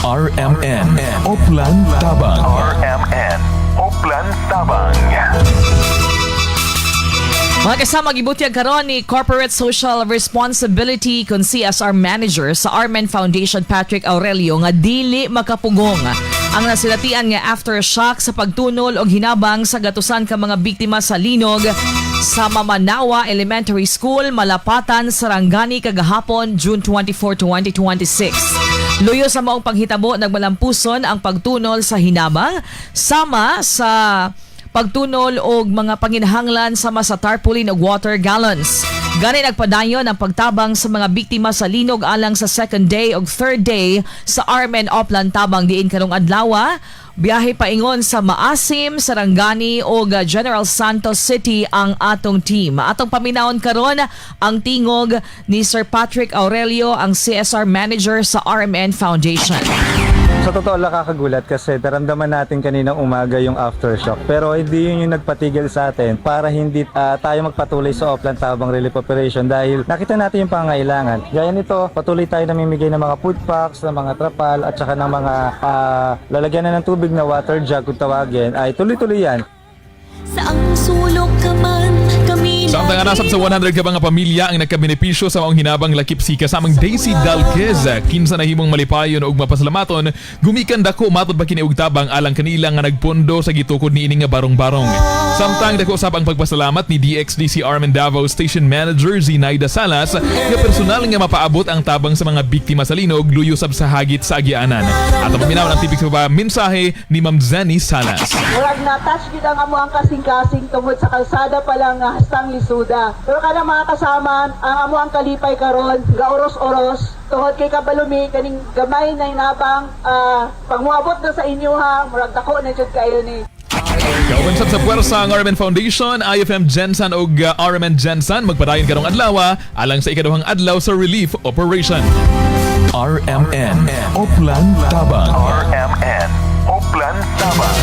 RMN Oplan Tabang. RMN Oplan Tabang. Mga kasama, gibutyag karon ni Corporate Social Responsibility kun CSR Manager sa Armen Foundation Patrick Aurelio nga dili makapugong ang nasilatian nga aftershock sa pagtunol og hinabang sa gatusan ka mga biktima sa linog sa Mamanawa Elementary School, Malapatan, Sarangani kagahapon June 24, 2026. Luyo sa maong panghitabo nagmalampuson ang pagtunol sa hinabang sama sa pagtunol og mga panginahanglan sama sa tarpaulin og water gallons. Gani nagpadayon ang pagtabang sa mga biktima sa linog alang sa second day og third day sa Armen Oplan Tabang diin karong adlaw. Biyahe paingon sa Maasim, Sarangani o General Santos City ang atong team. Atong paminawon karon ang tingog ni Sir Patrick Aurelio, ang CSR Manager sa RMN Foundation. Sa totoo lang kakagulat kasi naramdaman natin kaninang umaga yung aftershock. Pero hindi yun yung nagpatigil sa atin para hindi tayo magpatuloy sa Oplan Tabang Relief Operation dahil nakita natin yung pangangailangan. Gaya nito, patuloy tayo namimigay ng mga food packs, ng mga trapal at saka ng mga lalagyan na ng tubig na water jug kung tawagin ay tuloy-tuloy yan. Saang sulok ka man, kami Samtang nasab sa 100 ka mga pamilya ang nagkabenepisyo sa maong hinabang lakip si kasamang Daisy Dalquez. Kinsa na himong malipayon og mapasalamaton, gumikan dako matod ba kini og tabang alang kanila nga nagpondo sa gitukod niini nga barong-barong. Samtang dako usab ang pagpasalamat ni DXDC Armen Davao Station Manager Zinaida Salas nga personal nga mapaabot ang tabang sa mga biktima sa linog luyo sab sa hagit sa agianan. At paminaw ng tibig sa mensahe ni Ma'am Zenny Salas. Murag na-touch gid ang amo ang kasing-kasing tungod sa kalsada pa lang nga hastang lisuda. Pero kada mga kasama, ang amo ang kalipay karon, gaoros-oros, tuhod kay kabalumi kaning gamay na hinabang pangmuabot na sa inyo ha, murag dako na jud kayo ni. Kaubansab sa puwersa ang RMN Foundation, IFM Gensan o RMN Gensan magpadayon karong adlaw alang sa ikaduhang adlaw sa relief operation. RMN Oplan Tabang. RMN Oplan Tabang.